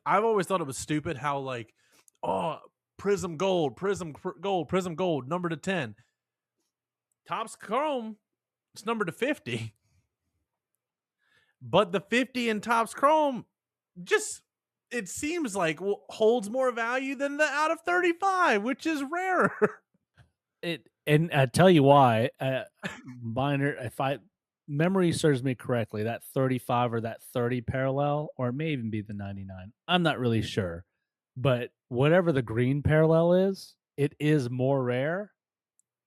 I've always thought it was stupid how like, oh, prism gold, gold, prism gold, number to 10. Topps Chrome, it's number to 50. But the 50 in Topps Chrome just it seems like holds more value than the out of 35, which is rarer. And I tell you why, minor if I memory serves me correctly, that 35 or that 30 parallel, or it may even be the 99. I'm not really sure. But whatever the green parallel is, it is more rare,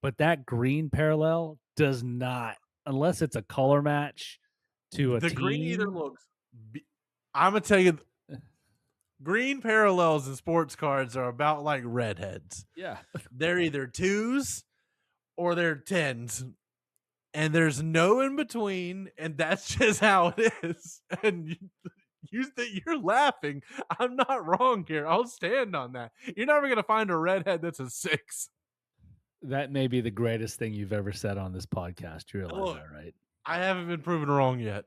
but that green parallel does not, unless it's a color match to a The green either team. looks I'm gonna tell you green parallels in sports cards are about like redheads. Yeah. They're either twos or they're tens. And there's no in between, and that's just how it is. And you're laughing. I'm not wrong here. I'll stand on that. You're never gonna find a redhead that's a 6. That may be the greatest thing you've ever said on this podcast. You realize Look, that, right? I haven't been proven wrong yet.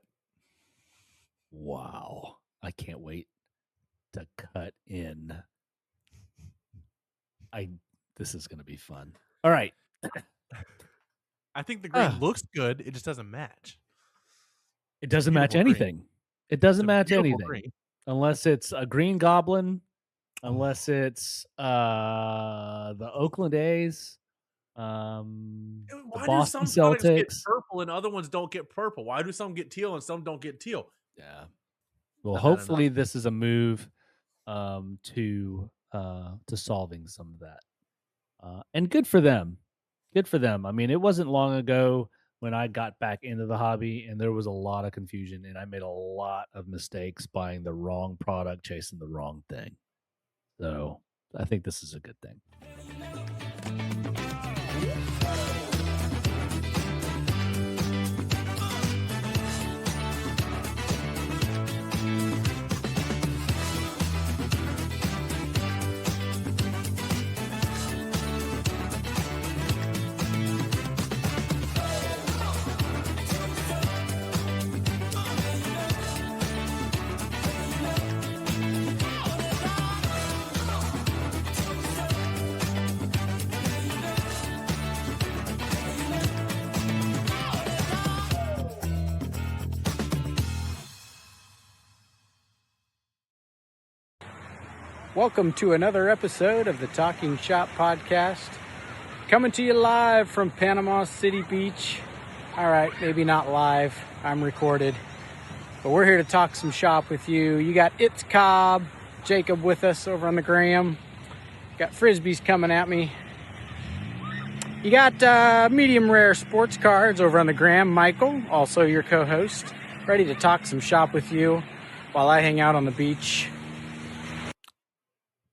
Wow. I can't wait to cut in. This is gonna be fun. All right. I think the green looks good. It just doesn't match. It doesn't match Beautiful green. anything. It doesn't match Beautiful anything. green. Unless it's a green goblin, unless it's the Oakland A's, the Why do Boston some products get Celtics. purple and other ones don't get purple? Why do some get teal and some don't get teal? Yeah. Well, I've had enough. hopefully this is a move to solving some of that. And good for them. Good for them. I mean, it wasn't long ago when I got back into the hobby and there was a lot of confusion and I made a lot of mistakes buying the wrong product, chasing the wrong thing. So I think this is a good thing. Welcome to another episode of the Talking Shop Podcast. Coming to you live from Panama City Beach. All right, maybe not live. I'm recorded. But we're here to talk some shop with you. You got It's Cobb, Jacob with us over on the gram. Got Frisbees coming at me. You got medium rare sports cards over on the gram. Michael, also your co-host, ready to talk some shop with you while I hang out on the beach.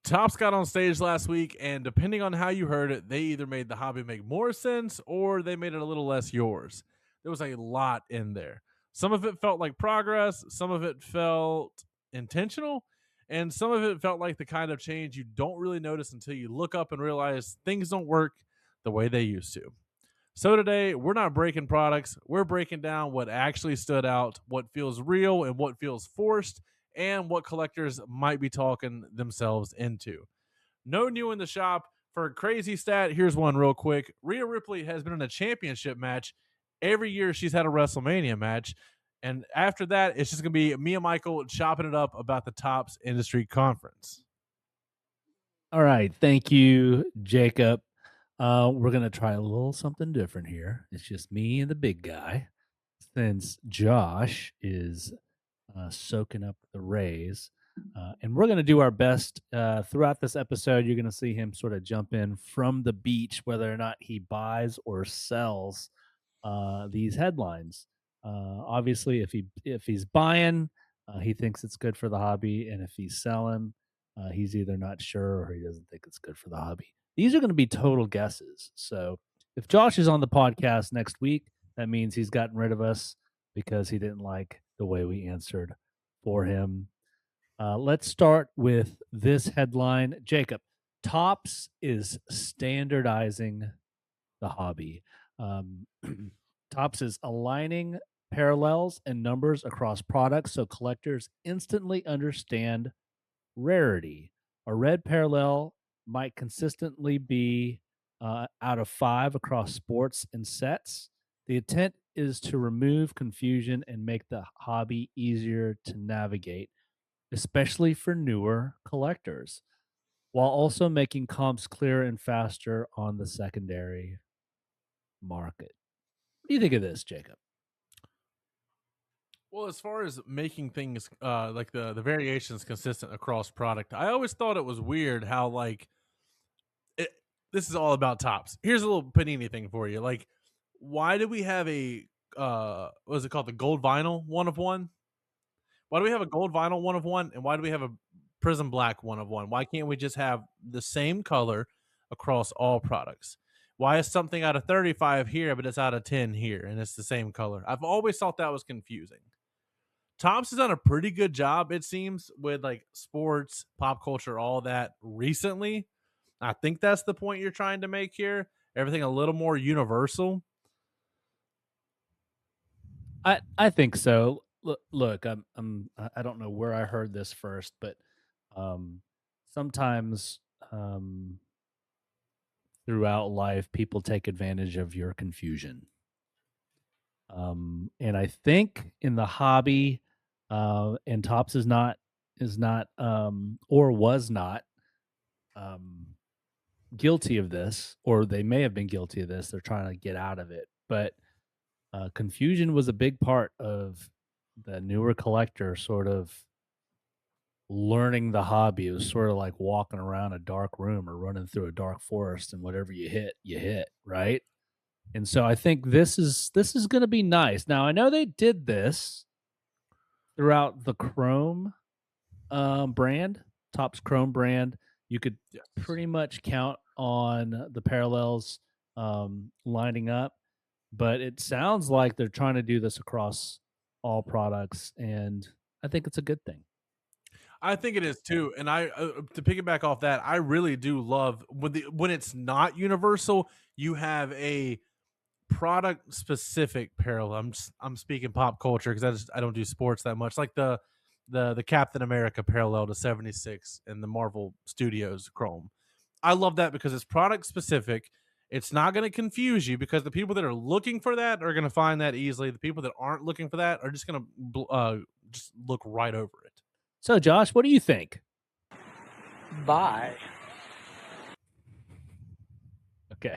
Topps got on stage last week, and depending on how you heard it, they either made the hobby make more sense or they made it a little less yours. There was a lot in there. Some of it felt like progress, some of it felt intentional, and some of it felt like the kind of change you don't really notice until you look up and realize things don't work the way they used to. So today, we're not breaking products. We're breaking down what actually stood out, what feels real and what feels forced, and what collectors might be talking themselves into. No new in the shop. For a crazy stat, here's one real quick. Rhea Ripley has been in a championship match every year she's had a WrestleMania match. And after that, it's just going to be me and Michael chopping it up about the Topps Industry Conference. All right. Thank you, Jacob. We're going to try a little something different here. It's just me and the big guy. Since Josh is soaking up the rays. And we're going to do our best throughout this episode. You're going to see him sort of jump in from the beach, whether or not he buys or sells these headlines. Obviously, if he's buying, he thinks it's good for the hobby, and if he's selling, he's either not sure or he doesn't think it's good for the hobby. These are going to be total guesses. So if Josh is on the podcast next week, that means he's gotten rid of us because he didn't like the way we answered for him. Let's start with this headline. Jacob, Topps is standardizing the hobby. Topps is aligning parallels and numbers across products so collectors instantly understand Rarity. A red parallel might consistently be out of 5 across sports and sets. The intent is to remove confusion and make the hobby easier to navigate, especially for newer collectors, while also making comps clearer and faster on the secondary market. What do you think of this, Jacob? Well, as far as making things like the variations consistent across product, I always thought it was weird how like it, this is all about tops. Here's a little panini thing for you. Like, why do we have a what is it called, the gold vinyl 1 of 1? Why do we have a gold vinyl 1 of 1, and why do we have a prism black 1 of 1? Why can't we just have the same color across all products? Why is something out of 35 here, but it's out of 10 here, and it's the same color? I've always thought that was confusing. Topps has done a pretty good job, it seems, with like sports, pop culture, all that recently. I think that's the point you're trying to make here. Everything a little more universal. I think so. Look, I don't know where I heard this first, but um, sometimes throughout life, people take advantage of your confusion. And I think in the hobby, and Tops is not or was not um, guilty of this, or they may have been guilty of this. They're trying to get out of it, but confusion was a big part of the newer collector sort of learning the hobby. It was sort of like walking around a dark room or running through a dark forest, and whatever you hit, right? And so I think this is going to be nice. Now I know they did this throughout the Chrome brand, Topps Chrome brand. You could Yes. pretty much count on the parallels lining up, but it sounds like they're trying to do this across all products, and I think it's a good thing. I think it is too, and I to piggyback off that, I really do love when it's not universal. You have a product specific parallel. I'm speaking pop culture because I don't do sports that much. Like the Captain America parallel to 76 in the Marvel Studios Chrome. I love that because it's product specific. It's not going to confuse you because the people that are looking for that are going to find that easily. The people that aren't looking for that are just going to just look right over it. So, Josh, what do you think? Bye. Okay.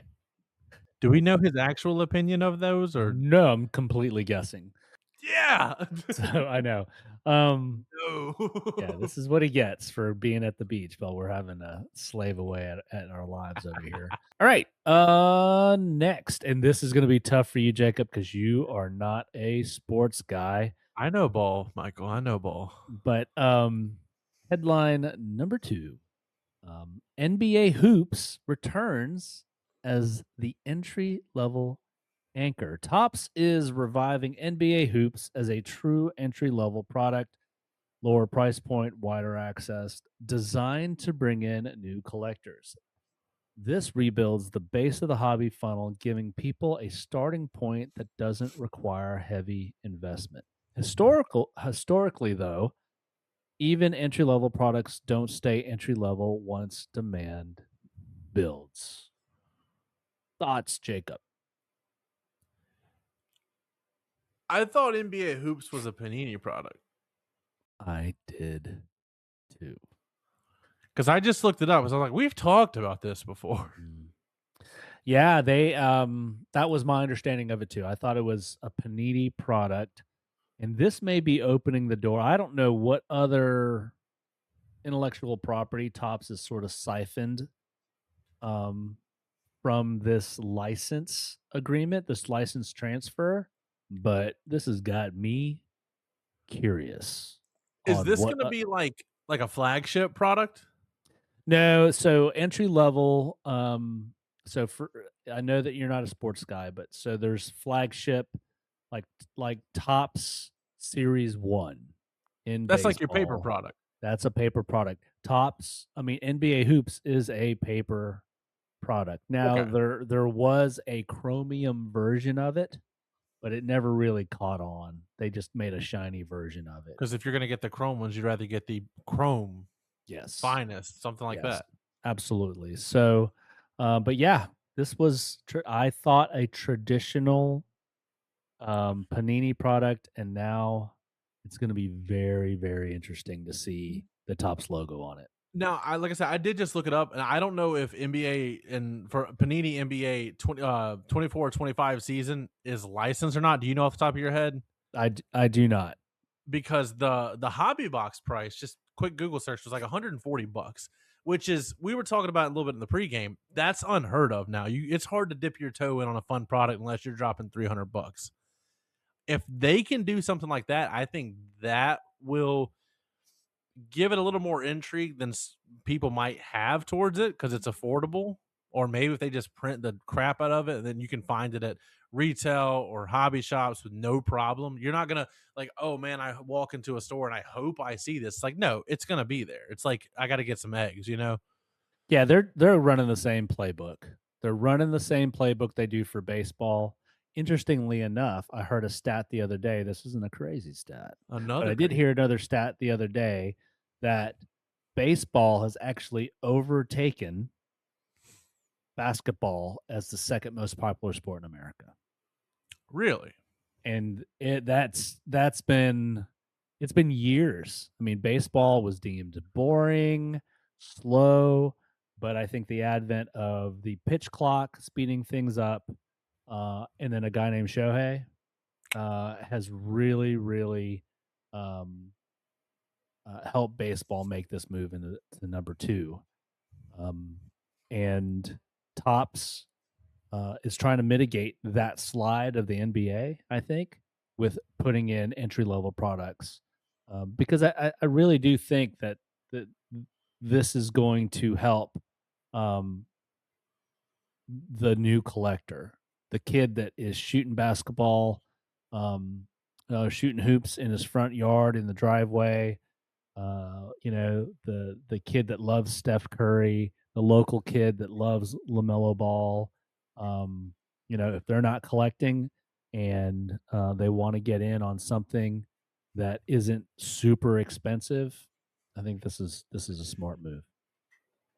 Do we know his actual opinion of those, or No, I'm completely guessing. yeah? So I know. No. Yeah, this is what he gets for being at the beach while we're having to slave away at our lives over here. All right. Next, and this is going to be tough for you, Jacob, because you are not a sports guy. I know ball, Michael. I know ball. But headline number 2: NBA Hoops returns as the entry level anchor. Topps is reviving NBA Hoops as a true entry level product, lower price point, wider access, designed to bring in new collectors. This rebuilds the base of the hobby funnel, giving people a starting point that doesn't require heavy investment. Historically, though, even entry level products don't stay entry level once demand builds. Thoughts, Jacob? I thought NBA Hoops was a Panini product I did too. because I just looked it up. I was like, we've talked about this before. Yeah, they that was my understanding of it too. I thought it was a Panini product, and this may be opening the door. I don't know what other intellectual property Topps is sort of siphoned from this license agreement, this license transfer, but this has got me curious. Is on this what going to be like a flagship product? No, so entry level. So for I know that you're not a sports guy, but so there's flagship, like Topps Series 1 in That's like your paper baseball. product. That's a paper product. Topps, I mean NBA Hoops is a paper product. Now Okay. there was a chromium version of it, but it never really caught on. They just made a shiny version of it. Because if you're going to get the chrome ones, you'd rather get the chrome. Yes. finest, something like Yes. that. Absolutely. So, but yeah, this was I thought a traditional Panini product, and now it's going to be very, very interesting to see the Topps logo on it. Now, like I said, I did just look it up, and I don't know if NBA and for Panini NBA 24-25 season is licensed or not. Do you know off the top of your head? I do not. Because the hobby box price, just quick Google search, was like $140, which is, we were talking about a little bit in the pregame. That's unheard of now. It's hard to dip your toe in on a fun product unless you're dropping $300. If they can do something like that, I think that will give it a little more intrigue than people might have towards it because it's affordable. Or maybe if they just print the crap out of it, then you can find it at retail or hobby shops with no problem. You're not gonna like, oh man, I walk into a store and I hope I see this. Like, no, it's gonna be there. It's like I got to get some eggs, you know. Yeah, they're running the same playbook. They're running the same playbook they do for baseball. Interestingly enough, I heard a stat the other day. This isn't a crazy stat, but Another I did crazy. hear another stat the other day that baseball has actually overtaken basketball as the second most popular sport in America. Really? And that's been it's been years. I mean, baseball was deemed boring, slow, but I think the advent of the pitch clock speeding things up, and then a guy named Shohei has really, really um, helped baseball make this move into to number two. And Tops is trying to mitigate that slide of the NBA, I think, with putting in entry level products, because I really do think that this is going to help um, the new collector, the kid that is shooting basketball, shooting hoops in his front yard in the driveway. The kid that loves Steph Curry, the local kid that loves LaMelo Ball. If they're not collecting and they want to get in on something that isn't super expensive, I think this is a smart move.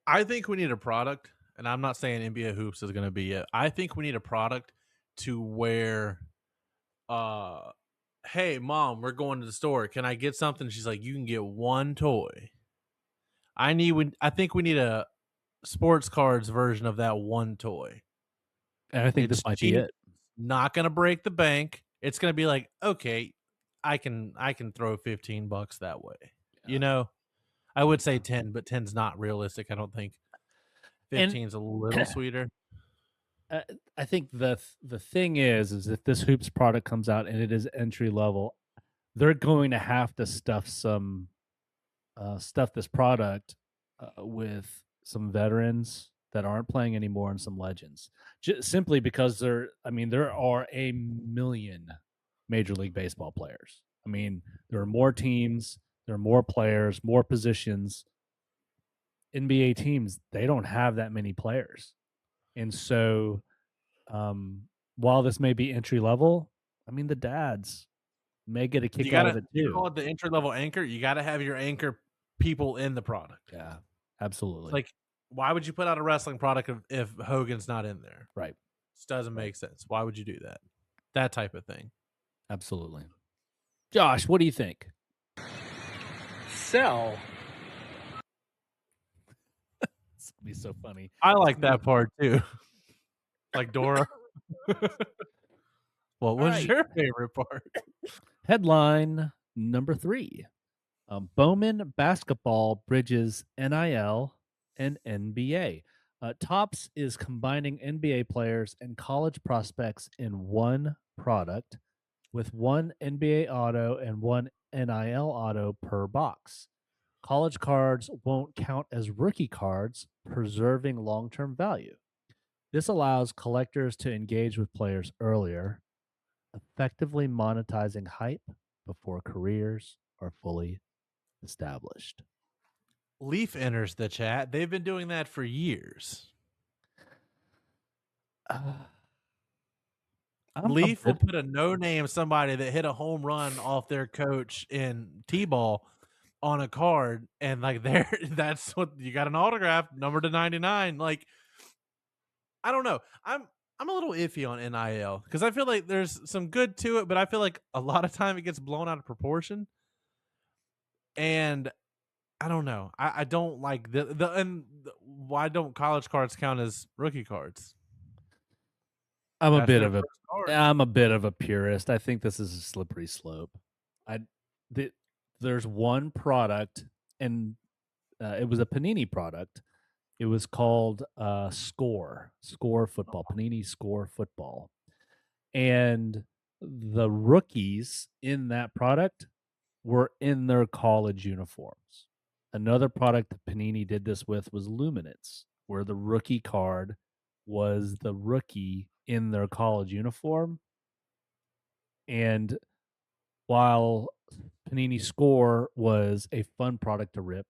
I think we need a product, and I'm not saying NBA hoops is going to be it. I think we need a product to where, hey mom, we're going to the store. Can I get something? She's like, you can get one toy. I think we need a sports cards version of that one toy. And I think It's this might be cheap, it. not going to break the bank. It's going to be like, okay, I can throw $15 that way. Yeah. You know, I would say 10, but 10's not realistic. I don't think. And 15's a little sweeter. I think the thing is if this hoops product comes out and it is entry level, they're going to have to stuff this product with some veterans that aren't playing anymore and some legends, simply because there are a million Major League Baseball players. I mean, there are more teams, there are more players, more positions. NBA teams, they don't have that many players. And so while this may be entry level, I mean, the dads may get a kick out of it You too. call it the entry level anchor. You got to have your anchor people in the product. Yeah, absolutely. It's like, why would you put out a wrestling product if Hogan's not in there? Right. This doesn't make sense. Why would you do that? That type of thing. Absolutely. Josh, what do you think? Sell. It's gonna be so funny. I like that part too. Like Dora. What was your favorite part? Headline number 3. Bowman basketball bridges NIL and NBA. Topps is combining NBA players and college prospects in one product with one NBA auto and one NIL auto per box. College cards won't count as rookie cards, preserving long-term value. This allows collectors to engage with players earlier, effectively monetizing hype before careers are fully established. Leaf enters the chat. They've been doing that for years. Leaf will put a no-name somebody that hit a home run off their coach in T-ball on a card, and like there, that's what you got, an autograph number to 99. Like, I don't know. I'm a little iffy on NIL because I feel like there's some good to it, but I feel like a lot of time it gets blown out of proportion. And I don't know. I don't like why don't college cards count as rookie cards? I'm a That's bit their of a first card. I'm a bit of a purist. I think this is a slippery slope. I the, there's one product, and it was a Panini product. It was called Score Football, Panini Score Football, and the rookies in that product were in their college uniforms. Another product that Panini did this with was Luminance, where the rookie card was the rookie in their college uniform. And while Panini Score was a fun product to rip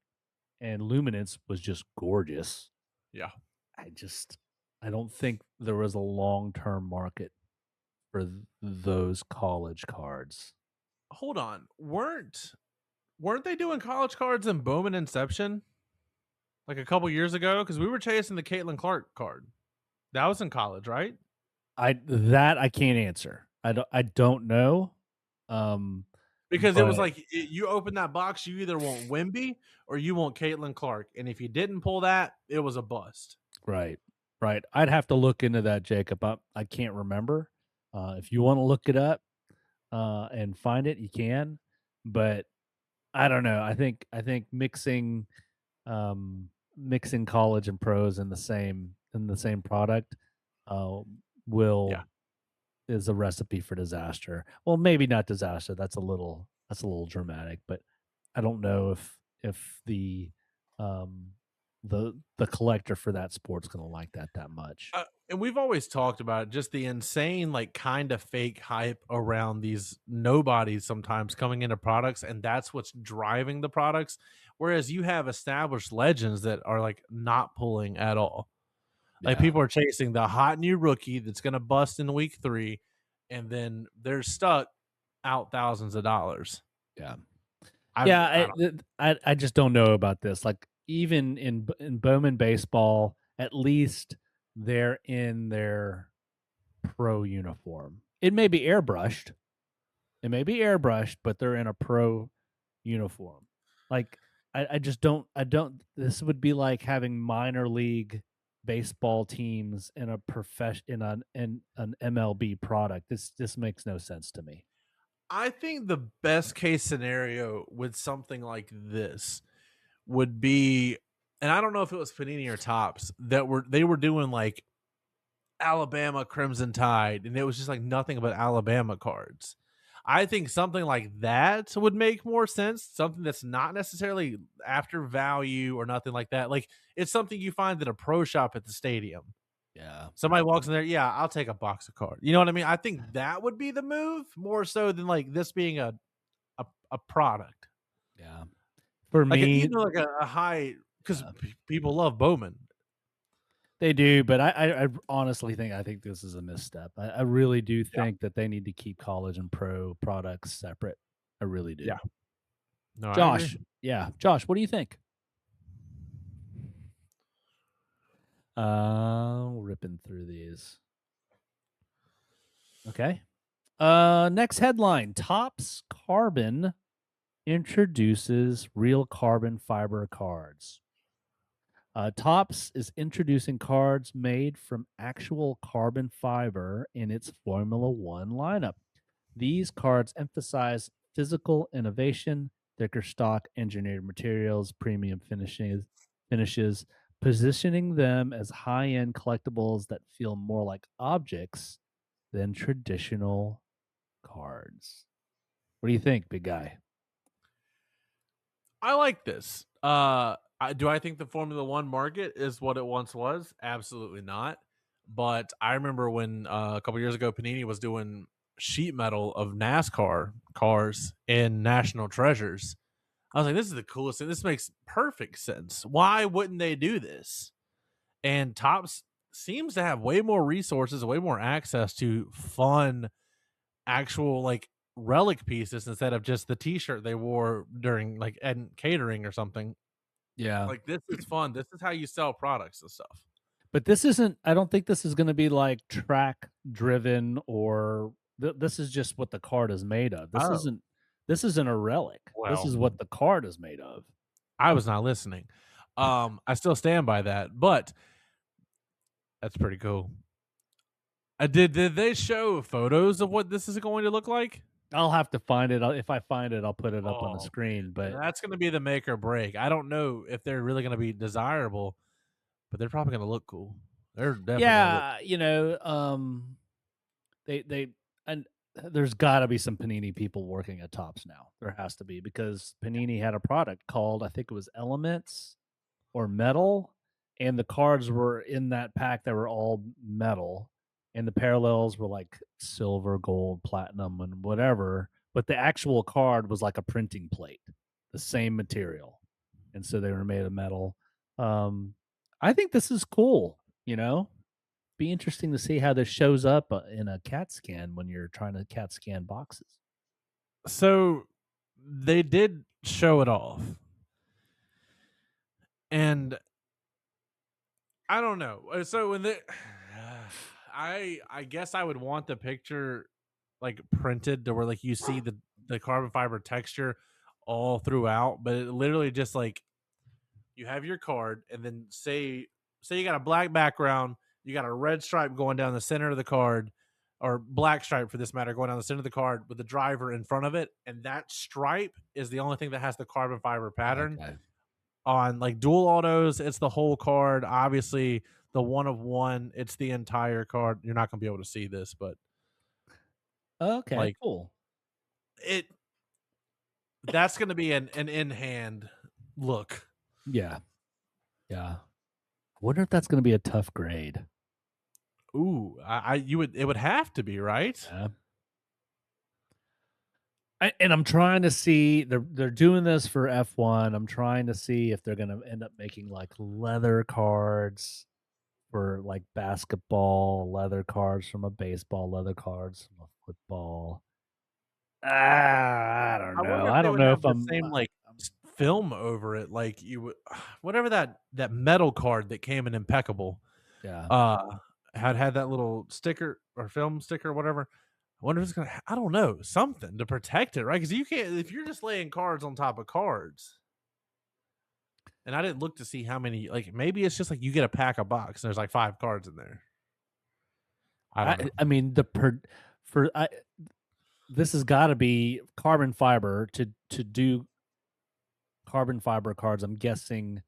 and Luminance was just gorgeous, Yeah. I don't think there was a long-term market for those college cards. Hold on. Weren't they doing college cards in Bowman Inception like a couple years ago? Because we were chasing the Caitlin Clark card. That was in college, right? I can't answer. I don't know. Because it was But like you open that box, you either want Wimby or you want Caitlin Clark, and if you didn't pull that, it was a bust. right. I'd have to look into that, Jacob. I can't remember. If you want to look it up and find it, you can. But I don't know. I think mixing college and pros in the same product will Yeah. is a recipe for disaster. Well, maybe not disaster. That's a little dramatic, but I don't know if the collector for that sport's going to like that much. And we've always talked about just the insane, like, kind of fake hype around these nobodies sometimes coming into products, and that's what's driving the products. Whereas you have established legends that are like not pulling at all. Like, Yeah. people are chasing the hot new rookie that's going to bust in week 3, and then they're stuck out thousands of dollars. Yeah. I I just don't know about this. Like, even in Bowman baseball, at least they're in their pro uniform. It may be airbrushed. But they're in a pro uniform. Like, I just don't. This would be like having minor league baseball teams in a in an MLB product. This makes no sense to me. I think the best case scenario with something like this would be, and I don't know if it was Panini or Topps they were doing like Alabama Crimson Tide, and it was just like nothing but Alabama cards. I think something like that would make more sense. Something that's not necessarily after value or nothing like that. Like, it's something you find at a pro shop at the stadium. Yeah. Somebody walks in there, yeah, I'll take a box of cards. You know what I mean? I think that would be the move more so than like this being a product. Yeah. For Like, me, like a high, because people love Bowman. they do, but I honestly think this is a misstep. I really do think that they need to keep college and pro products separate. I really do. Yeah. No, Josh. Yeah. Josh, what do you think? Ripping through these. Okay. Next headline: Topps Carbon introduces real carbon fiber cards. Topps is introducing cards made from actual carbon fiber in its Formula One lineup. These cards emphasize physical innovation, thicker stock, engineered materials, premium finishes, positioning them as high-end collectibles that feel more like objects than traditional cards. What do you think, big guy? I like this. Do I think the Formula One market is what it once was? Absolutely not. But I remember when a couple years ago, Panini was doing sheet metal of NASCAR cars in National Treasures. I was like, this is the coolest thing. This makes perfect sense. Why wouldn't they do this? And Topps seems to have way more resources, way more access to fun, actual, like, relic pieces instead of just the T-shirt they wore during like and catering or something. Yeah. Like this is fun. This is how you sell products and stuff. But this isn't I don't think this is gonna be, like, track driven or this is just what the card is made of. Oh, This isn't a relic. This well, is what the card is made of. I was not listening. I still stand by that, but that's pretty cool. Did they show photos of what this is going to look like? I'll have to find it. If I find it, I'll put it up on the Oh, screen, but that's gonna be the make or break. I don't know if they're really gonna be desirable, but they're probably gonna look cool. They're definitely gonna look. yeah, they and there's gotta be some Panini people working at Topps now. There has to be because Panini had a product called, I think it was Elements or Metal, and the cards were in that pack that were all metal, and the parallels were like silver, gold, platinum, and whatever. But the actual card was like a printing plate, the same material, and so they were made of metal. I think this is cool. Be interesting to see how this shows up in a CAT scan when you're trying to CAT scan boxes. So they did show it off, and I don't know. So when they, I guess I would want the picture like printed to where like you see the carbon fiber texture all throughout, but it literally just like you have your card, and then say you got a black background, you got a red stripe going down the center of the card, or black stripe for this matter, going down the center of the card with the driver in front of it, and that stripe is the only thing that has the carbon fiber pattern. Okay. On like dual autos, it's the whole card. Obviously, the one of one, it's the entire card. You're not gonna be able to see this, but Okay, like cool. it, that's gonna be an in hand look. Yeah. Yeah. I wonder if that's gonna be a tough grade. Ooh, it would have to be, right? Yeah. And I'm trying to see they're doing this for F1. I'm trying to see if they're gonna end up making like leather cards for like basketball, leather cards from a baseball, leather cards from a football. I don't I wonder know. if I they don't would know have if the same like film over it, like you would, whatever that metal card that came in impeccable. yeah. Had that little sticker or film sticker or whatever. I wonder if it's gonna. I don't know, something to protect it, right? Because you can't if you're just laying cards on top of cards. And I didn't look to see how many. Like maybe it's just like you get a pack of box and there's like 5 cards in there. I don't know. I mean this has got to be carbon fiber to do carbon fiber cards. I'm guessing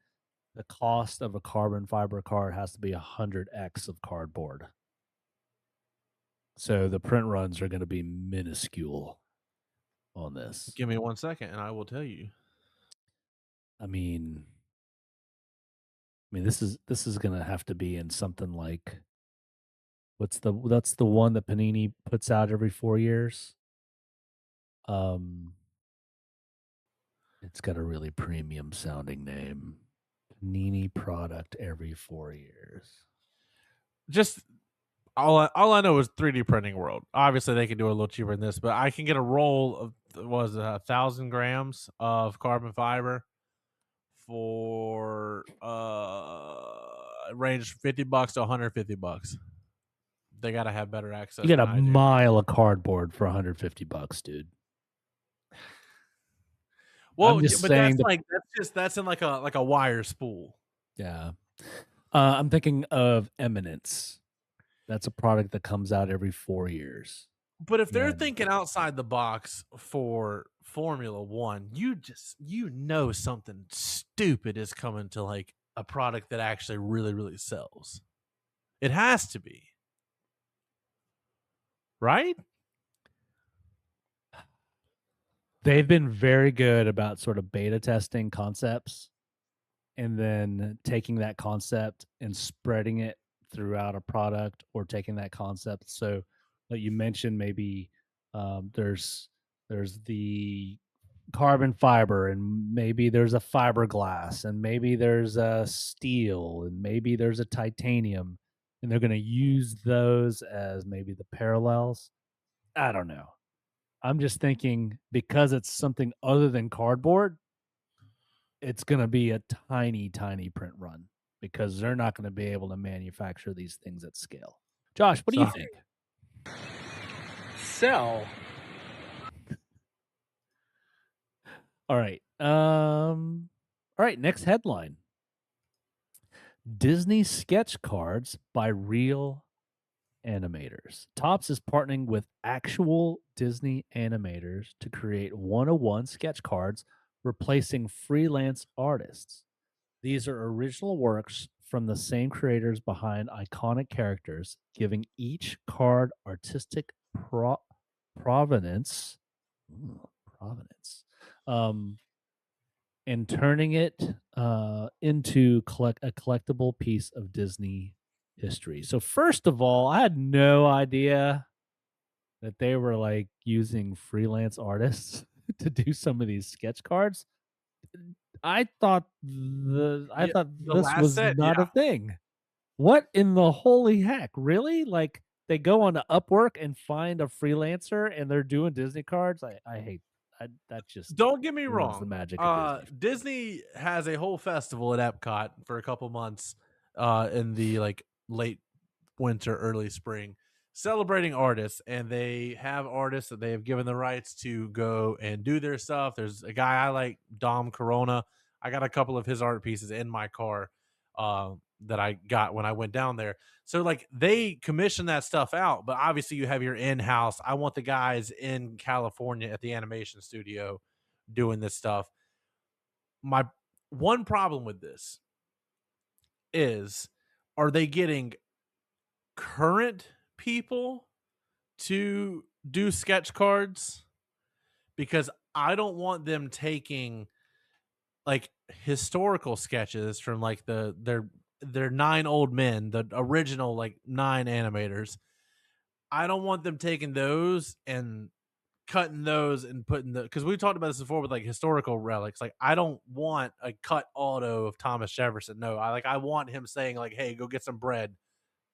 the cost of a carbon fiber card has to be 100x of cardboard. So the print runs are going to be minuscule on this. Give me 1 second and I will tell you. I mean this is going to have to be in something like that's the one that Panini puts out every 4 years. It's got a really premium sounding name. Panini product every 4 years. Just all I know is 3D printing world. Obviously, they can do a little cheaper than this, but I can get a roll of 1,000 grams of carbon fiber for range $50 to $150. They gotta have better access. You got than a I do. mile of cardboard for $150, dude. Well, I'm just but saying that's in like a wire spool. yeah. I'm thinking of Eminence. That's a product that comes out every 4 years. But if they're Yeah. thinking outside the box for Formula One, you know something stupid is coming to like a product that actually really, really sells. It has to be. Right? They've been very good about sort of beta testing concepts and then taking that concept and spreading it throughout a product or taking that concept. So like you mentioned, maybe there's the carbon fiber and maybe there's a fiberglass and maybe there's a steel and maybe there's a titanium and they're going to use those as maybe the parallels. I don't know. I'm just thinking because it's something other than cardboard, it's going to be a tiny, tiny print run because they're not going to be able to manufacture these things at scale. Josh, what do you Sorry. think? Sell. All right. All right. Next headline: Disney sketch cards by real animators. Topps is partnering with actual Disney animators to create 101 sketch cards, replacing freelance artists. These are original works from the same creators behind iconic characters, giving each card artistic provenance. Provenance. And turning it into a collectible piece of Disney history. So first of all, I had no idea that they were like using freelance artists to do some of these sketch cards. I thought Yeah, the this last was set, not yeah. a thing. What in the holy heck? Really? Like they go on to Upwork and find a freelancer and they're doing Disney cards? I hate that just Don't get me ruins the wrong. magic of Disney. Disney has a whole festival at Epcot for a couple months in the like late winter, early spring, celebrating artists, and they have artists that they have given the rights to go and do their stuff. There's a guy I like, Dom Corona. I got a couple of his art pieces in my car that I got when I went down there. So like they commission that stuff out, but obviously you have your in-house. I want the guys in California at the animation studio doing this stuff. My one problem with this is, are they getting current people to do sketch cards? Because I don't want them taking like historical sketches from like their 9 old men, the original like 9 animators. I don't want them taking those and cutting those and putting the, because we talked about this before with like historical relics. Like I don't want a cut auto of Thomas Jefferson. No, I want him saying like, "Hey, go get some bread,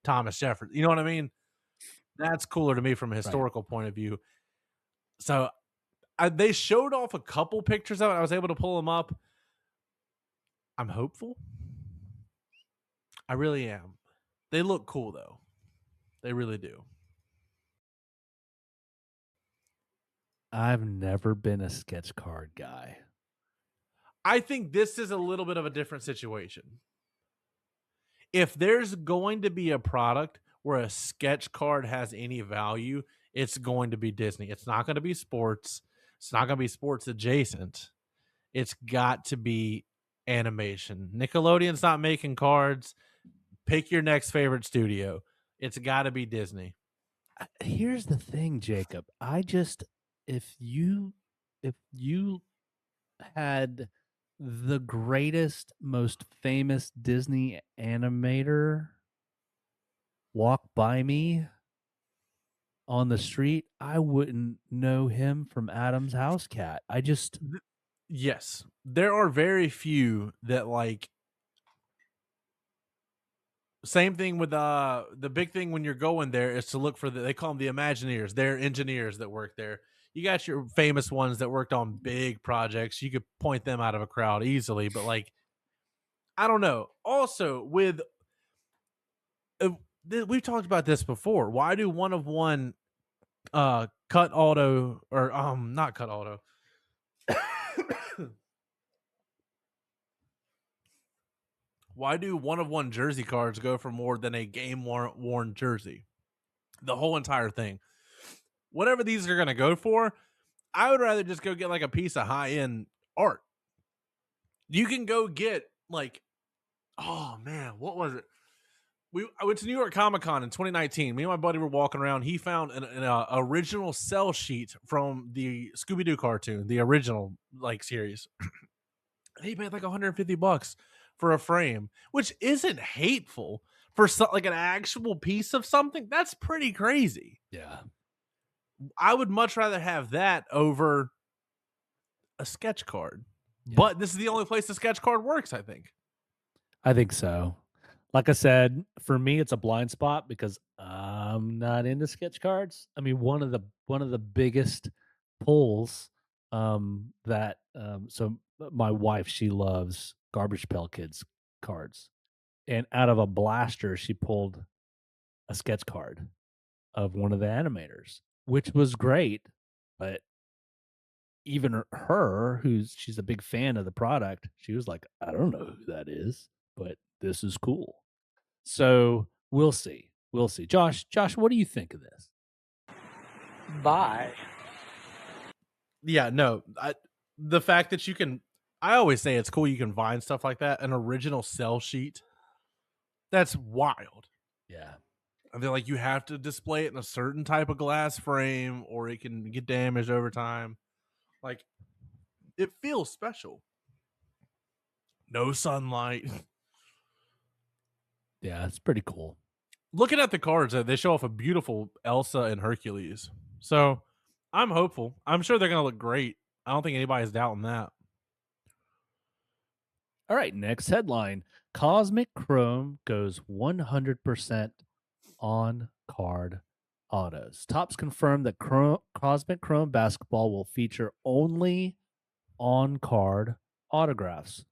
Thomas Jefferson." You know what I mean? That's cooler to me from a Right. historical point of view. So they showed off a couple pictures of it. I was able to pull them up. I'm hopeful. I really am. They look cool though. They really do. I've never been a sketch card guy. I think this is a little bit of a different situation. If there's going to be a product where a sketch card has any value, it's going to be Disney. It's not going to be sports. It's not going to be sports adjacent. It's got to be animation. Nickelodeon's not making cards. Pick your next favorite studio. It's got to be Disney. Here's the thing, Jacob. If you had the greatest, most famous Disney animator walk by me on the street, I wouldn't know him from Adam's House Cat. Yes, there are very few that like. Same thing with the big thing when you're going there is to look for they call them the Imagineers. They're engineers that work there. You got your famous ones that worked on big projects. You could point them out of a crowd easily, but like I don't know. Also, with we've talked about this before. Why do one of one cut auto or not cut auto? Why do one of one jersey cards go for more than a game worn jersey? The whole entire thing. Whatever these are going to go for, I would rather just go get like a piece of high end art. You can go get like, oh man, what was it? I went to New York Comic Con in 2019. Me and my buddy were walking around. He found an original cell sheet from the Scooby Doo cartoon, the original like series. He paid like $150 for a frame, which isn't hateful for like an actual piece of something. That's pretty crazy. Yeah. I would much rather have that over a sketch card. Yeah. But this is the only place the sketch card works, I think. I think so. Like I said, for me, it's a blind spot because I'm not into sketch cards. I mean, one of the biggest pulls that so my wife, she loves Garbage Pail Kids cards. And out of a blaster, she pulled a sketch card of one of the animators, which was great. But even her, she's a big fan of the product, she was like, I don't know who that is, but this is cool. So we'll see. We'll see. Josh, what do you think of this? Bye. Yeah, no. The fact that you can, I always say it's cool you can find stuff like that. An original sell sheet. That's wild. Yeah. I feel like you have to display it in a certain type of glass frame or it can get damaged over time. Like, it feels special. No sunlight. Yeah, it's pretty cool. Looking at the cards, they show off a beautiful Elsa and Hercules. So I'm hopeful. I'm sure they're going to look great. I don't think anybody's doubting that. All right, next headline. Cosmic Chrome goes 100% on card autos. Topps confirmed that Cosmic Chrome basketball will feature only on card autographs,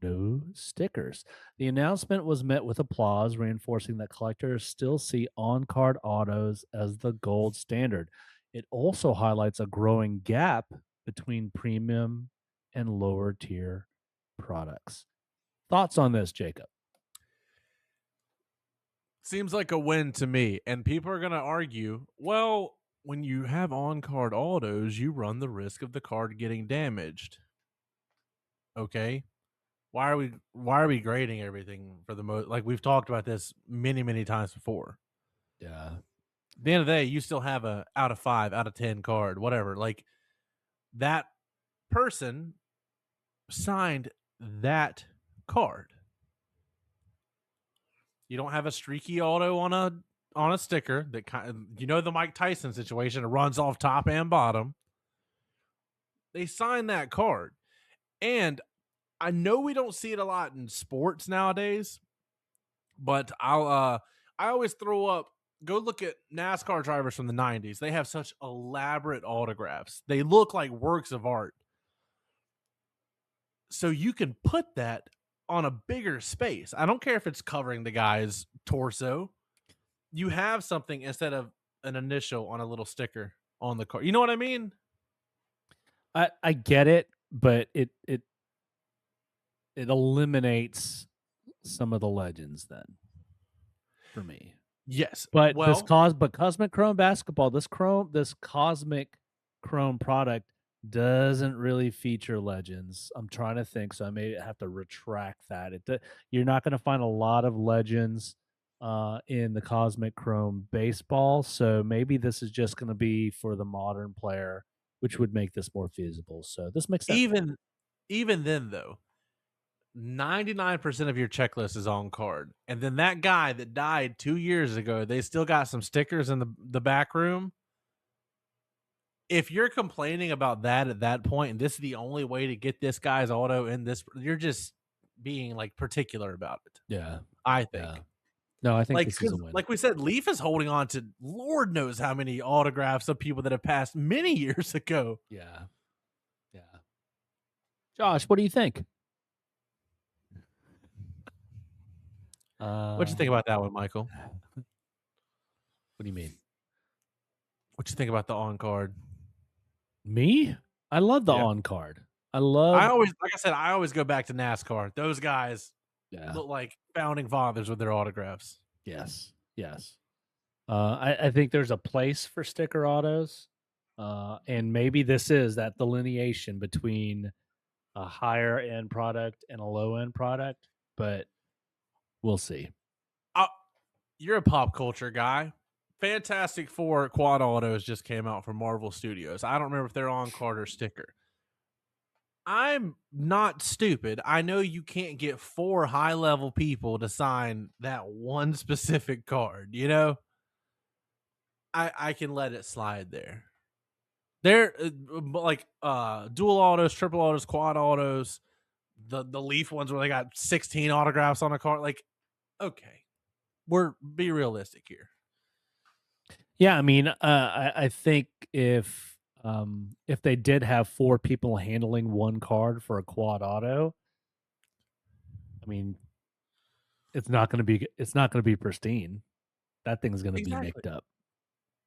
no stickers. The announcement was met with applause, reinforcing that collectors still see on card autos as the gold standard. It also highlights a growing gap between premium and lower tier products. Thoughts on this, Jacob? Seems like a win to me. And people are going to argue, well, when you have on card autos, you run the risk of the card getting damaged. Okay. Why are we grading everything for the most? Like, we've talked about this many times before. Yeah. At the end of the day, you still have a out of 5, out of 10 card, whatever. Like, that person signed that card. You don't have a streaky auto on a sticker that kind of, the Mike Tyson situation. It runs off top and bottom. They signed that card, and I know we don't see it a lot in sports nowadays, but I always throw up. Go look at NASCAR drivers from the 90s. They have such elaborate autographs. They look like works of art. So you can put that on a bigger space. I don't care if it's covering the guy's torso. You have something instead of an initial on a little sticker on the car. You know what I mean? I get it, but it eliminates some of the legends then for me. Yes. But well, Cosmic Chrome basketball, this Cosmic Chrome product doesn't really feature legends. I'm trying to think, so I may have to retract that. You're not going to find a lot of legends in the Cosmic Chrome baseball, so maybe this is just going to be for the modern player, which would make this more feasible. So this makes sense. even then though, 99% of your checklist is on card. And then that guy that died 2 years ago, they still got some stickers in the back room. If you're complaining about that at that point, and this is the only way to get this guy's auto in this, you're just being like particular about it. Yeah. I think. Yeah. No, I think Like, this is a win. like we said, Leaf is holding on to Lord knows how many autographs of people that have passed many years ago. Yeah. Yeah. Josh, what do you think? What'd you think about that one, Michael? What do you mean? What'd you think about the on card? Me? I love the Yeah. on card. I always go back to NASCAR. Those guys look like founding fathers with their autographs. Yes. I think there's a place for sticker autos, and maybe this is that delineation between a higher end product and a low end product, but we'll see. You're a pop culture guy. Fantastic Four quad autos just came out from Marvel Studios. I don't remember if they're on card or sticker. I'm not stupid. I know you can't get 4 high-level people to sign that one specific card, I can let it slide there. They're like dual autos, triple autos, quad autos, the Leaf ones where they got 16 autographs on a card. Like, okay, be realistic here. Yeah, I mean, I think if if they did have 4 people handling one card for a quad auto, I mean, it's not going to be pristine. That thing's going to be Exactly. nicked up.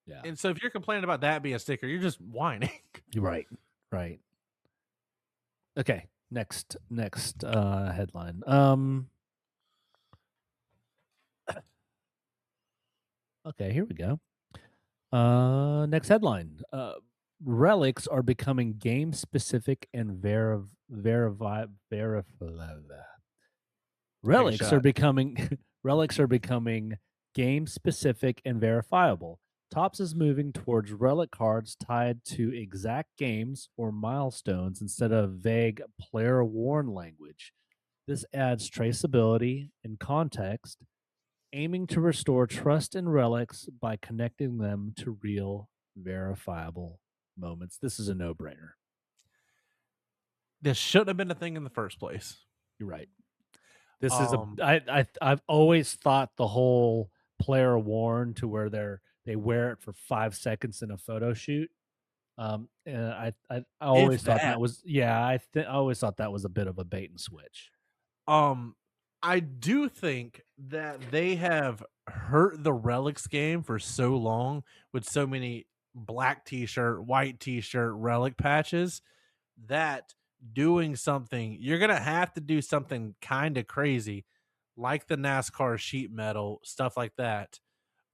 Yeah. And so if you're complaining about that being a sticker, you're just whining. You're right. Right. Okay. Next headline. Okay, here we go. Next headline. Relics are becoming game specific and Relics are shot. becoming relics are becoming game specific and verifiable. Topps is moving towards relic cards tied to exact games or milestones instead of vague player worn language. This adds traceability and context, aiming to restore trust in relics by connecting them to real, verifiable moments. This is a no-brainer. This shouldn't have been a thing in the first place. You're right. This is I've always thought the whole player worn to where they wear it for 5 seconds in a photo shoot. And I always thought that was I always thought that was a bit of a bait and switch. I do think that they have hurt the relics game for so long with so many black t-shirt, white t-shirt relic patches that doing something, you're going to have to do something kind of crazy like the NASCAR sheet metal, stuff like that.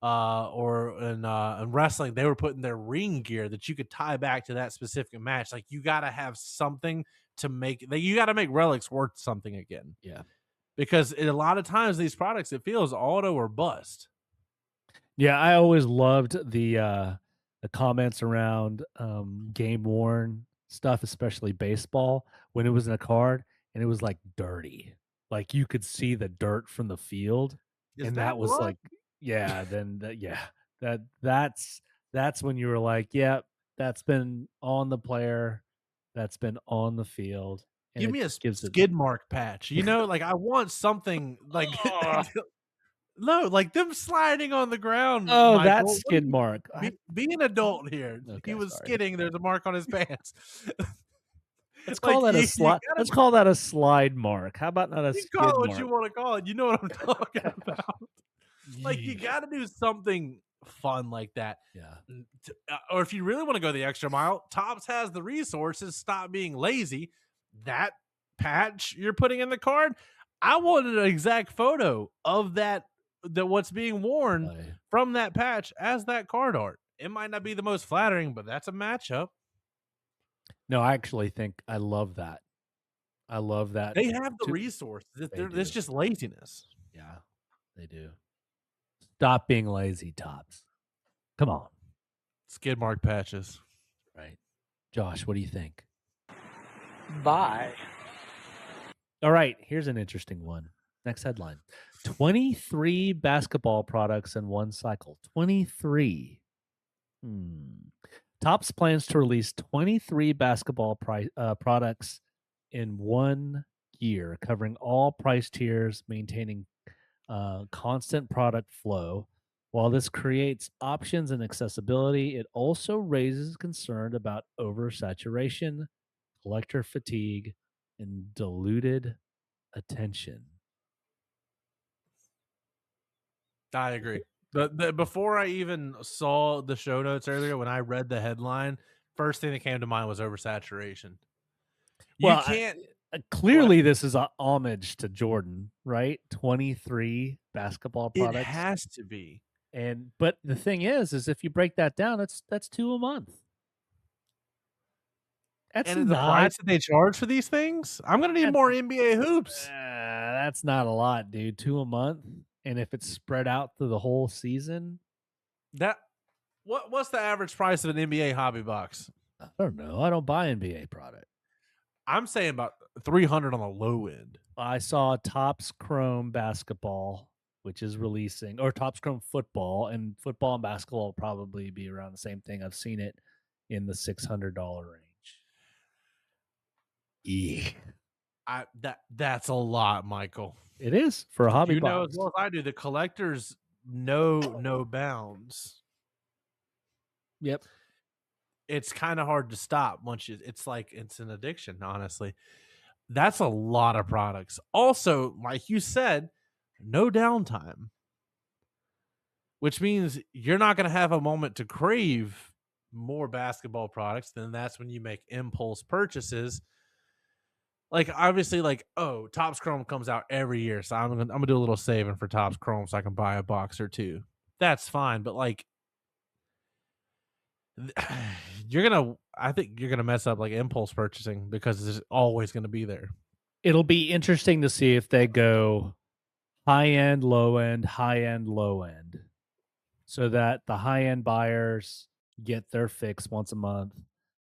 Or in wrestling, they were putting their ring gear that you could tie back to that specific match. Like you got to have something to make, you got to make relics worth something again. Yeah. Because a lot of times these products, it feels auto or bust. Yeah, I always loved the comments around game worn stuff, especially baseball, when it was in a card and it was like dirty. Like you could see the dirt from the field. And that was like, yeah, then that's when you were like, yeah, that's been on the player, that's been on the field. And Give me a skid mark patch. You know, like I want something like no, like them sliding on the ground. Oh, Michael. that's skid mark. Be an adult here. Okay, he was sorry. skidding. There's a mark on his pants. Let's call that a slide. Let's call that a slide mark. How about not a skid mark? Call it what you want to call it. You know what I'm talking about. Like you got to do something fun like that. Yeah. Or if you really want to go the extra mile, Topps has the resources. Stop being lazy. That patch you're putting in the card, I wanted an exact photo of that what's being worn from that patch as that card art. It might not be the most flattering, but that's a matchup. No, I actually think I love that. I love that. They have the resources. It's just laziness. Yeah, they do. Stop being lazy, Topps. Come on. Skid mark patches. Right. Josh, what do you think? Bye. All right, here's an interesting one. Next headline. 23 basketball products in one cycle. 23. Topps plans to release 23 basketball products in 1 year, covering all price tiers, maintaining constant product flow. While this creates options and accessibility, it also raises concern about oversaturation, collector fatigue, and diluted attention. I agree. Before I even saw the show notes earlier, when I read the headline, first thing that came to mind was oversaturation. Well, you can't. Clearly, this is a homage to Jordan, right? 23 basketball products. It has to be. But the thing is if you break that down, that's 2 a month. That's the price that they charge for these things. I'm gonna need more NBA hoops. That's not a lot, dude. 2 a month. And if it's spread out through the whole season, what's the average price of an NBA hobby box? I don't know. I don't buy NBA product. I'm saying about $300 on the low end. I saw Topps Chrome basketball, which is releasing, or Topps Chrome football, and football and basketball will probably be around the same thing. I've seen it in the $600 range. Yeah. That's a lot, Michael. It is for a hobby you box. know as well as I do. The collectors know no bounds. Yep. it's kind of hard to stop once it's like it's an addiction, honestly. That's a lot of products. Also, like you said, no downtime, which means you're not going to have a moment to crave more basketball products. Then that's when you make impulse purchases. Like obviously, like Topps Chrome comes out every year, so I'm gonna do a little saving for Topps Chrome so I can buy a box or two. That's fine, but like I think you're gonna mess up like impulse purchasing because it's always gonna be there. It'll be interesting to see if they go high end, low end, high end, low end, so that the high end buyers get their fix once a month,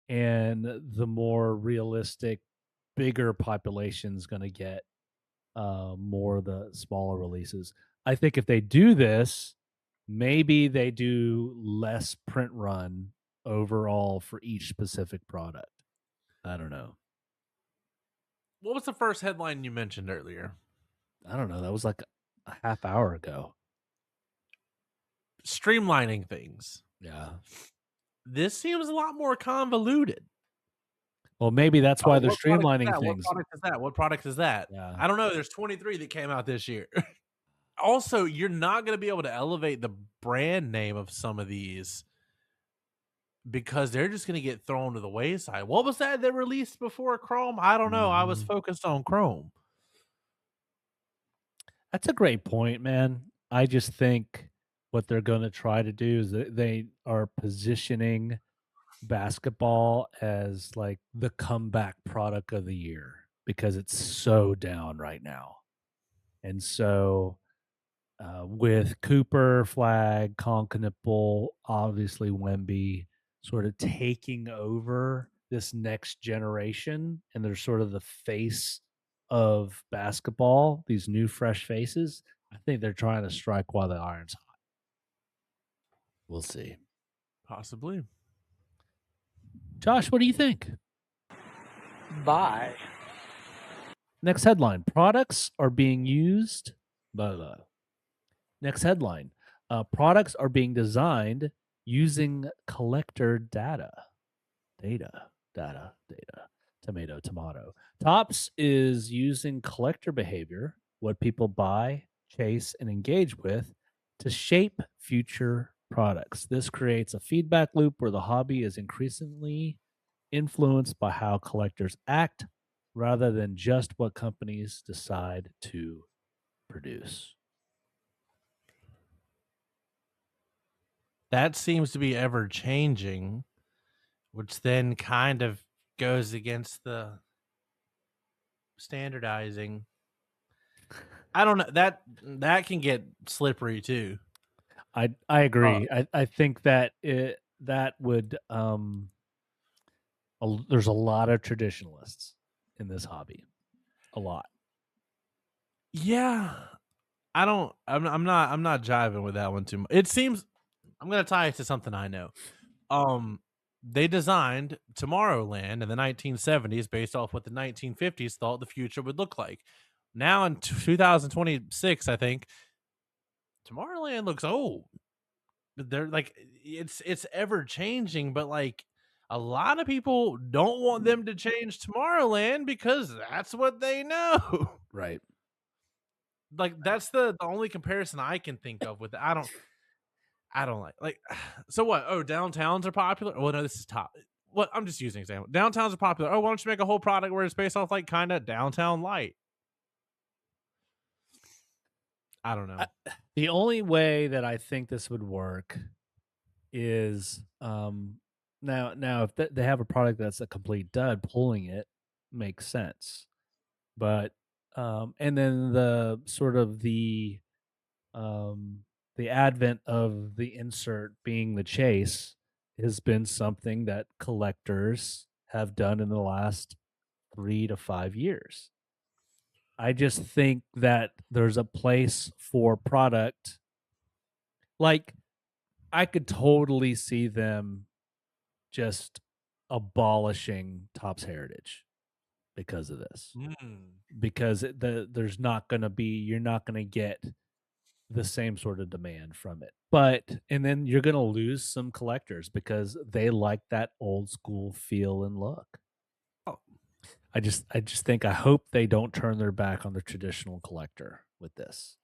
and the more realistic, bigger population's going to get more of the smaller releases. I think if they do this, maybe they do less print run overall for each specific product. I don't know. What was the first headline you mentioned earlier? I don't know. That was like a half hour ago. Streamlining things. Yeah. This seems a lot more convoluted. Well, maybe that's why they're What product is streamlining that? things. What product is that? What product is that? Yeah. I don't know. There's 23 that came out this year. Also, you're not going to be able to elevate the brand name of some of these because they're just going to get thrown to the wayside. What was that released before Chrome? I don't know. I was focused on Chrome. That's a great point, man. I just think what they're going to try to do is they are positioning basketball as like the comeback product of the year because it's so down right now. And so with Cooper, Flag, Conkanipple, obviously Wemby sort of taking over this next generation, and they're sort of the face of basketball, these new fresh faces. I think they're trying to strike while the iron's hot. We'll see. Possibly. Josh, what do you think? Bye. Next headline: products are being used. Blah, blah. Next headline: products are being designed using collector data. Data. Tomato. Topps is using collector behavior, what people buy, chase, and engage with, to shape future products. This creates a feedback loop where the hobby is increasingly influenced by how collectors act rather than just what companies decide to produce. That seems to be ever changing, which then kind of goes against the standardizing. I don't know, that can get slippery too. I agree. I think that that would there's a lot of traditionalists in this hobby. A lot. Yeah. I'm not jiving with that one too much. It seems I'm gonna tie it to something I know. They designed Tomorrowland in the 1970s based off what the 1950s thought the future would look like. Now in 2026, I think Tomorrowland looks old. They're like it's ever changing, but like a lot of people don't want them to change Tomorrowland because that's what they know. Right. Like that's the only comparison I can think of with it. I don't like so what? Oh, downtowns are popular. Oh no, this is top. What I'm just using an example. Downtowns are popular. Oh, why don't you make a whole product where it's based off like kind of downtown light? I don't know. The only way that I think this would work is now if they have a product that's a complete dud, pulling it makes sense. But and then the sort of the advent of the insert being the chase has been something that collectors have done in the last 3 to 5 years. I just think that there's a place for product. Like, I could totally see them just abolishing Topps Heritage because of this. Because there's not going to be, you're not going to get the same sort of demand from it. But and then you're gonna lose some collectors because they like that old school feel and look. Oh, I hope they don't turn their back on the traditional collector with this.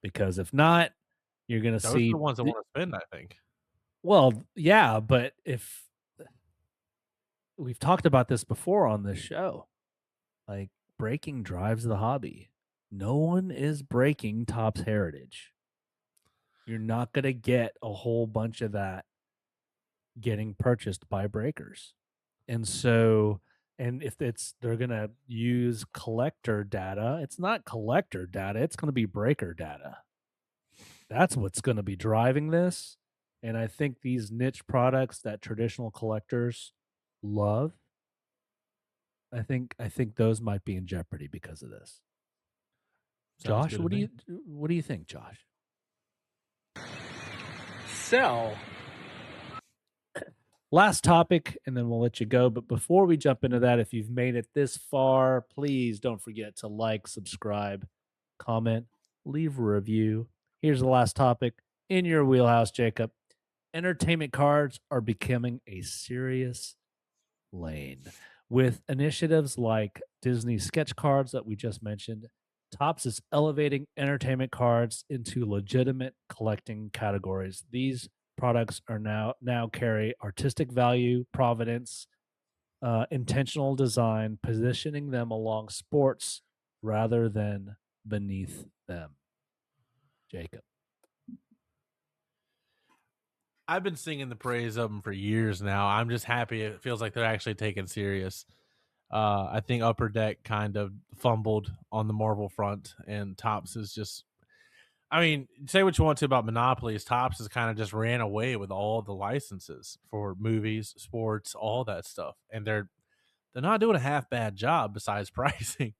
Because if not, you're gonna those are see the ones that want to spend, I think. well, yeah, but if we've talked about this before on this show, like breaking drives the hobby. No one is breaking Topps heritage. You're not gonna get a whole bunch of that getting purchased by breakers. And so and if it's they're gonna use collector data, it's not collector data, it's gonna be breaker data. That's what's gonna be driving this. And I think these niche products that traditional collectors love, I think those might be in jeopardy because of this. Sounds Josh, good to me. what do you think, Josh? Sell. Last topic, and then we'll let you go. But before we jump into that, if you've made it this far, please don't forget to like, subscribe, comment, leave a review. Here's the last topic in your wheelhouse, Jacob. Entertainment cards are becoming a serious lane. With initiatives like Disney sketch cards that we just mentioned, Topps is elevating entertainment cards into legitimate collecting categories. These products are now carry artistic value, provenance, intentional design, positioning them along sports rather than beneath them. Jacob. I've been singing the praise of them for years now. I'm just happy it feels like they're actually taken serious. I think Upper Deck kind of fumbled on the Marvel front, and Topps is just. I mean, say what you want to about monopolies. Topps has kind of just ran away with all the licenses for movies, sports, all that stuff, and they're not doing a half bad job besides pricing.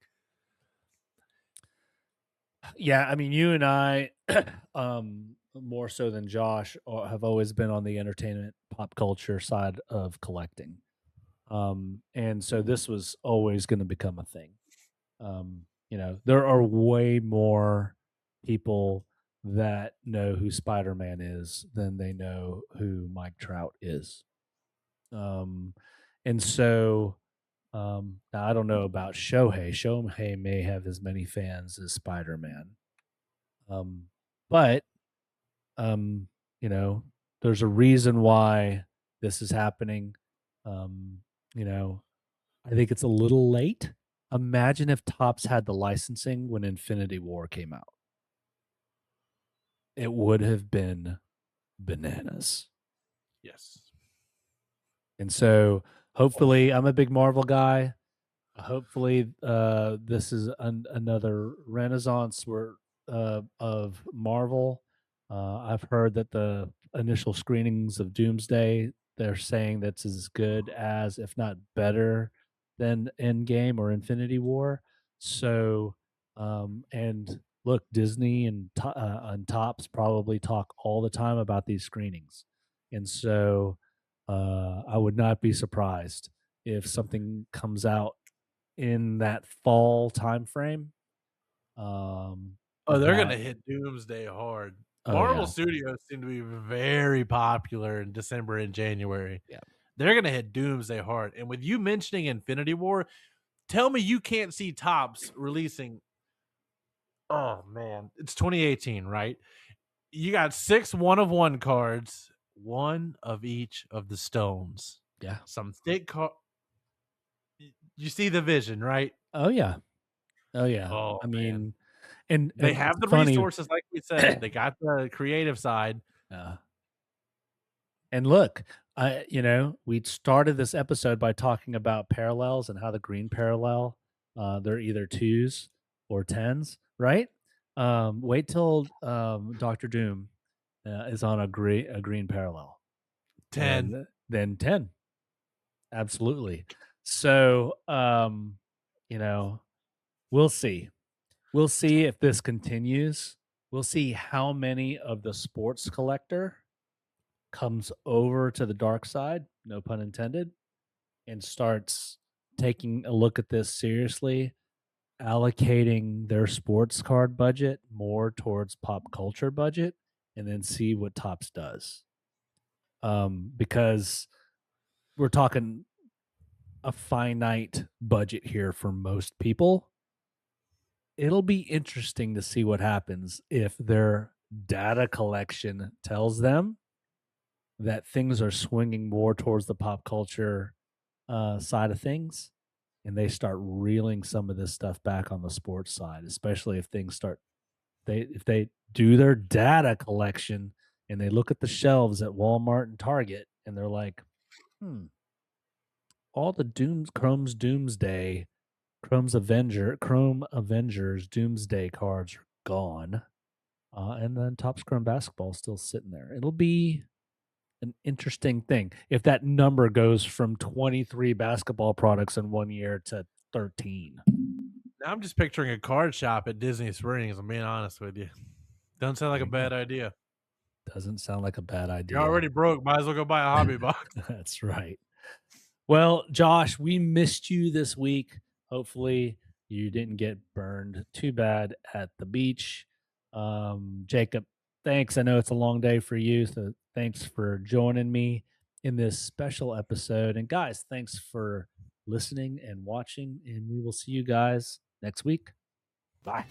Yeah, I mean, you and I, more so than Josh, have always been on the entertainment pop culture side of collecting. And so this was always going to become a thing. There are way more people that know who Spider-Man is than they know who Mike Trout is. Um, and so now I don't know about Shohei. Shohei may have as many fans as Spider-Man. But um, you know, there's a reason why this is happening. Um, you know, I think it's a little late. Imagine if Topps had the licensing when Infinity War came out. It would have been bananas. Yes. And so hopefully I'm a big Marvel guy. Hopefully this is another renaissance of Marvel. I've heard that the initial screenings of Doomsday, they're saying that's as good as, if not better than Endgame or Infinity War. So, and look, Disney and Topps probably talk all the time about these screenings. And so I would not be surprised if something comes out in that fall time frame. Oh, they're gonna That hit Doomsday hard. oh Marvel yeah, Studios seem to be very popular in December and January. yeah. They're gonna hit Doomsday hard. And with you mentioning Infinity War, tell me you can't see Topps releasing. Oh man, it's 2018, right? You got 6 one-of-one cards, one of each of the stones. Yeah. Some thick card. You see the vision, right? Oh yeah. Oh yeah. Oh I man, mean, and they and have it's the funny. resources, like we said. They got the creative side. uh, and look, we started this episode by talking about parallels and how the green parallel, they're either twos or tens, right? Wait till Doctor Doom is on a green parallel, 10. and then 10. Absolutely. So, we'll see. We'll see if this continues. We'll see how many of the sports collector comes over to the dark side, no pun intended, and starts taking a look at this seriously. allocating their sports card budget more towards pop culture budget and then see what Topps does. Because we're talking a finite budget here for most people. It'll be interesting to see what happens if their data collection tells them that things are swinging more towards the pop culture side of things, and they start reeling some of this stuff back on the sports side, especially if things start if they do their data collection and they look at the shelves at Walmart and Target and they're like, all the Chrome's Doomsday, Chrome Avengers Doomsday cards are gone. And then Topps Chrome basketball is still sitting there. It'll be an interesting thing if that number goes from 23 basketball products in 1 year to 13. Now I'm just picturing a card shop at Disney Springs. I'm being honest with you. Doesn't sound like a bad idea. Doesn't sound like a bad idea. You're already broke. Might as well go buy a hobby box. That's right. Well, Josh, we missed you this week. Hopefully you didn't get burned too bad at the beach. Jacob, thanks. I know it's a long day for you, so thanks for joining me in this special episode. And guys, thanks for listening and watching, and we will see you guys next week. Bye.